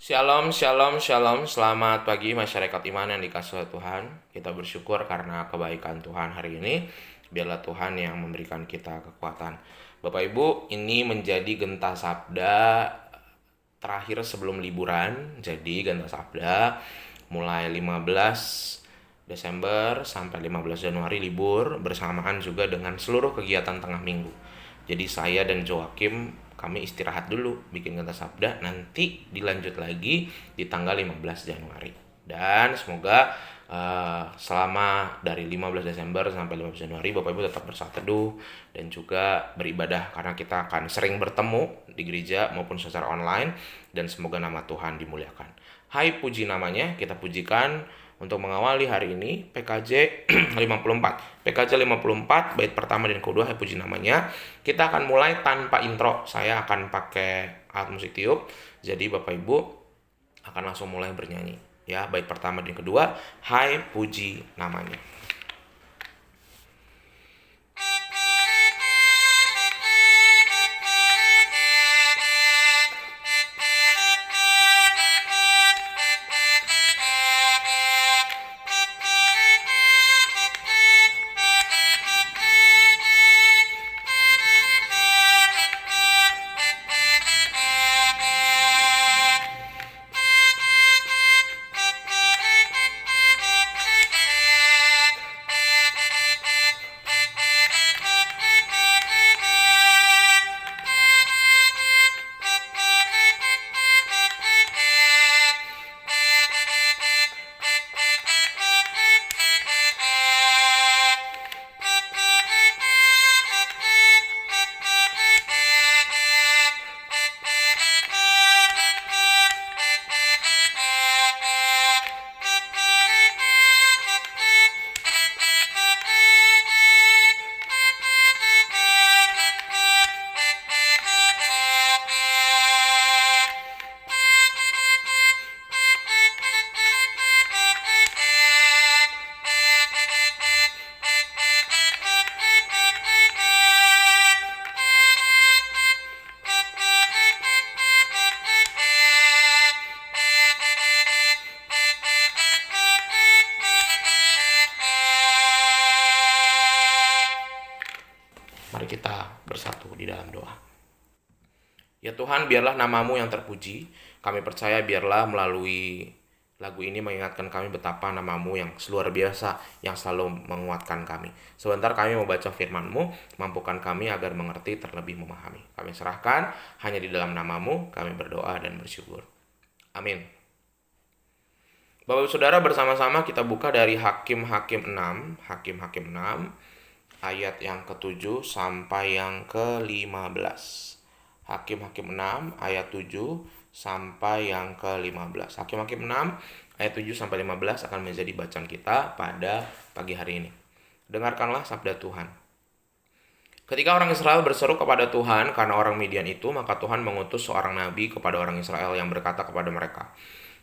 Shalom, shalom, shalom. Selamat pagi masyarakat iman yang dikasihi Tuhan. Kita bersyukur karena kebaikan Tuhan hari ini. Biarlah Tuhan yang memberikan kita kekuatan. Bapak Ibu, ini menjadi Genta Sabda terakhir sebelum liburan. Jadi Genta Sabda mulai 15 Desember sampai 15 Januari libur bersamaan juga dengan seluruh kegiatan tengah minggu. Jadi saya dan Joakim kami istirahat dulu bikin Genta Sabda, nanti dilanjut lagi di tanggal 15 Januari. Dan semoga selama dari 15 Desember sampai 15 Januari Bapak Ibu tetap bersaat teduh dan juga beribadah, karena kita akan sering bertemu di gereja maupun secara online, dan semoga nama Tuhan dimuliakan. Hai, puji namanya, kita pujikan untuk mengawali hari ini PKJ 54. PKJ 54 bait pertama dan kedua, hai puji namanya. Kita akan mulai tanpa intro. Saya akan pakai alat musik tiup. Jadi Bapak Ibu akan langsung mulai bernyanyi. Ya, bait pertama dan kedua, hai puji namanya. Mari kita bersatu di dalam doa. Ya Tuhan, biarlah namamu yang terpuji. Kami percaya biarlah melalui lagu ini mengingatkan kami betapa namamu yang luar biasa, yang selalu menguatkan kami. Sebentar kami membaca firman-Mu, mampukan kami agar mengerti terlebih memahami. Kami serahkan hanya di dalam namamu, kami berdoa dan bersyukur. Amin. Bapak Ibu Saudara, bersama-sama kita buka dari Hakim-Hakim 6, Hakim-Hakim 6, ayat yang ke-7 sampai yang ke-15. Hakim-Hakim 6 ayat 7 sampai yang ke-15. Hakim-Hakim 6 ayat 7 sampai 15 akan menjadi bacaan kita pada pagi hari ini. Dengarkanlah sabda Tuhan. Ketika orang Israel berseru kepada Tuhan karena orang Midian itu, maka Tuhan mengutus seorang nabi kepada orang Israel yang berkata kepada mereka,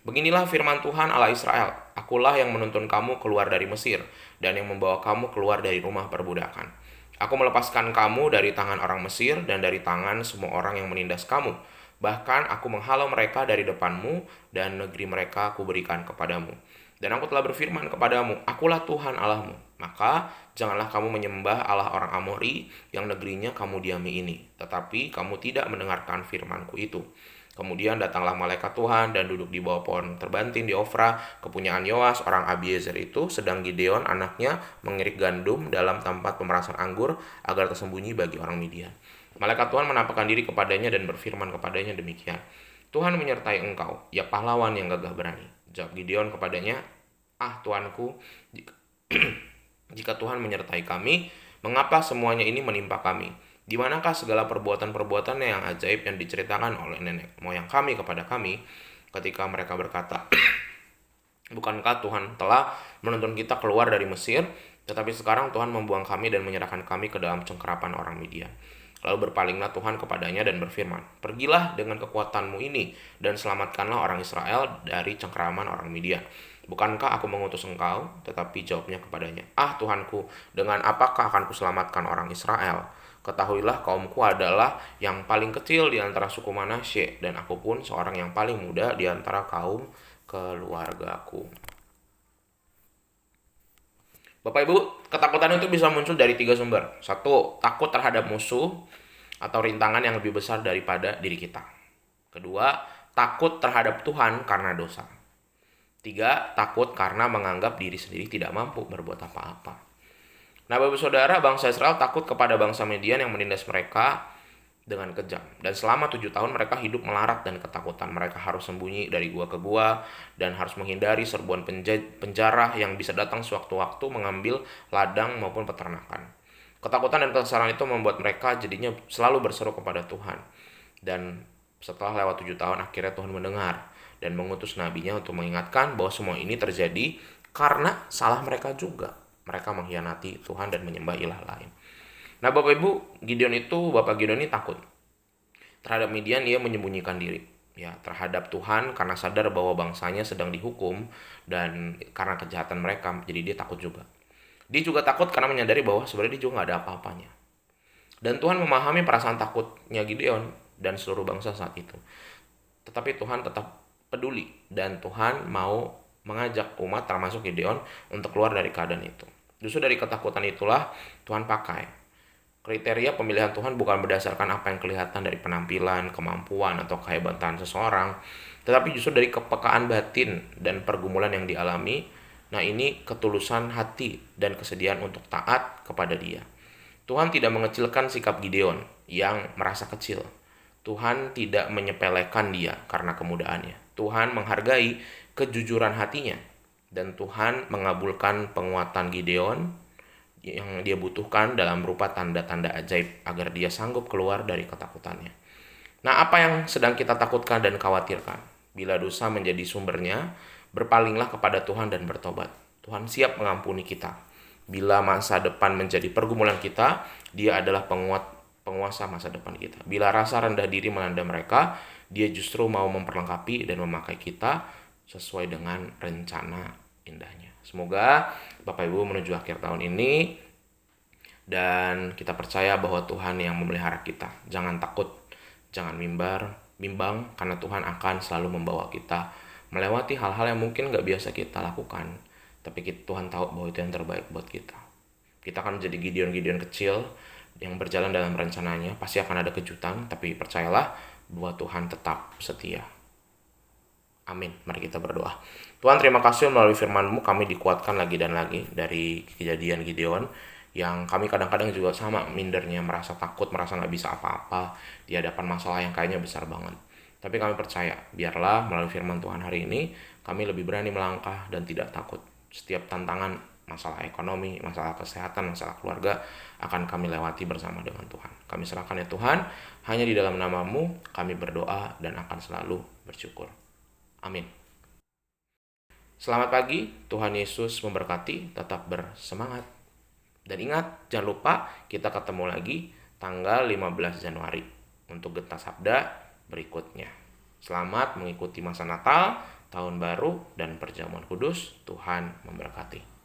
"Beginilah firman Tuhan Allah Israel, Akulah yang menuntun kamu keluar dari Mesir, dan yang membawa kamu keluar dari rumah perbudakan. Aku melepaskan kamu dari tangan orang Mesir dan dari tangan semua orang yang menindas kamu. Bahkan aku menghalau mereka dari depanmu, dan negeri mereka aku berikan kepadamu. Dan aku telah berfirman kepadamu, Akulah Tuhan Allahmu. Maka janganlah kamu menyembah Allah orang Amori yang negerinya kamu diami ini. Tetapi kamu tidak mendengarkan firmanku itu." Kemudian datanglah malaikat Tuhan dan duduk di bawah pohon terbantin di Ofra, kepunyaan Yoas orang Abiezer itu, sedang Gideon anaknya mengirik gandum dalam tempat pemerasan anggur agar tersembunyi bagi orang Midian. Malaikat Tuhan menampakkan diri kepadanya dan berfirman kepadanya demikian, "Tuhan menyertai engkau, ya pahlawan yang gagah berani." Jawab Gideon kepadanya, "Ah Tuanku, jika Tuhan menyertai kami, mengapa semuanya ini menimpa kami? Di manakah segala perbuatan-perbuatannya yang ajaib yang diceritakan oleh nenek moyang kami kepada kami?" Ketika mereka berkata, "Bukankah Tuhan telah menuntun kita keluar dari Mesir? Tetapi sekarang Tuhan membuang kami dan menyerahkan kami ke dalam cengkeraman orang Midian." Lalu berpalinglah Tuhan kepadanya dan berfirman, "Pergilah dengan kekuatanmu ini dan selamatkanlah orang Israel dari cengkeraman orang Midian. Bukankah aku mengutus engkau?" Tetapi jawabnya kepadanya, "Ah Tuhanku, dengan apakah akan kuselamatkan orang Israel?" Ketahuilah kaumku adalah yang paling kecil di antara suku Manasye, dan aku pun seorang yang paling muda di antara kaum keluargaku. Bapak Ibu, ketakutan itu bisa muncul dari 3 sumber. Satu, takut terhadap musuh atau rintangan yang lebih besar daripada diri kita. Kedua, takut terhadap Tuhan karena dosa. Tiga, takut karena menganggap diri sendiri tidak mampu berbuat apa-apa. Nah, Bapak Saudara, bangsa Israel takut kepada bangsa Midian yang menindas mereka dengan kejam. Dan selama 7 tahun mereka hidup melarat dan ketakutan. Mereka harus sembunyi dari gua ke gua dan harus menghindari serbuan penjara yang bisa datang sewaktu-waktu mengambil ladang maupun peternakan. Ketakutan dan kekesalan itu membuat mereka jadinya selalu berseru kepada Tuhan. Dan setelah lewat 7 tahun, akhirnya Tuhan mendengar dan mengutus nabinya untuk mengingatkan bahwa semua ini terjadi karena salah mereka juga. Mereka mengkhianati Tuhan dan menyembah ilah lain. Nah, Bapak Ibu, Bapak Gideon ini takut terhadap Midian. Dia menyembunyikan diri ya terhadap Tuhan karena sadar bahwa bangsanya sedang dihukum dan karena kejahatan mereka, jadi dia takut juga. Dia juga takut karena menyadari bahwa sebenarnya dia juga nggak ada apa-apanya. Dan Tuhan memahami perasaan takutnya Gideon dan seluruh bangsa saat itu. Tetapi Tuhan tetap peduli dan Tuhan mau mengajak umat termasuk Gideon untuk keluar dari keadaan itu. Justru dari ketakutan itulah Tuhan pakai. Kriteria pemilihan Tuhan bukan berdasarkan apa yang kelihatan dari penampilan, kemampuan, atau kehebatan seseorang, tetapi justru dari kepekaan batin dan pergumulan yang dialami. Nah, ini ketulusan hati dan kesediaan untuk taat kepada Dia. Tuhan tidak mengecilkan sikap Gideon yang merasa kecil. Tuhan tidak menyepelekan dia karena kemudaannya. Tuhan menghargai kejujuran hatinya. Dan Tuhan mengabulkan penguatan Gideon yang dia butuhkan dalam berupa tanda-tanda ajaib agar dia sanggup keluar dari ketakutannya. Nah, apa yang sedang kita takutkan dan khawatirkan? Bila dosa menjadi sumbernya, berpalinglah kepada Tuhan dan bertobat. Tuhan siap mengampuni kita. Bila masa depan menjadi pergumulan kita, Dia adalah penguasa masa depan kita. Bila rasa rendah diri melanda mereka, Dia justru mau memperlengkapi dan memakai kita sesuai dengan rencana indahnya. Semoga Bapak Ibu menuju akhir tahun ini dan kita percaya bahwa Tuhan yang memelihara kita. Jangan takut, jangan bimbang, karena Tuhan akan selalu membawa kita melewati hal-hal yang mungkin gak biasa kita lakukan. Tapi Tuhan tahu bahwa itu yang terbaik buat kita. Kita akan menjadi Gideon-Gideon kecil yang berjalan dalam rencananya. Pasti akan ada kejutan, tapi percayalah bahwa Tuhan tetap setia. Amin. Mari kita berdoa. Tuhan, terima kasih melalui firman-Mu kami dikuatkan lagi dan lagi dari kejadian Gideon yang kami kadang-kadang juga sama mindernya, merasa takut, merasa gak bisa apa-apa di hadapan masalah yang kayaknya besar banget. Tapi kami percaya, biarlah melalui firman Tuhan hari ini kami lebih berani melangkah dan tidak takut. Setiap tantangan, masalah ekonomi, masalah kesehatan, masalah keluarga akan kami lewati bersama dengan Tuhan. Kami serahkan ya Tuhan, hanya di dalam nama-Mu kami berdoa dan akan selalu bersyukur. Amin. Selamat pagi, Tuhan Yesus memberkati, tetap bersemangat. Dan ingat, jangan lupa kita ketemu lagi tanggal 15 Januari untuk Genta Sabda berikutnya. Selamat mengikuti masa Natal, Tahun Baru, dan Perjamuan Kudus. Tuhan memberkati.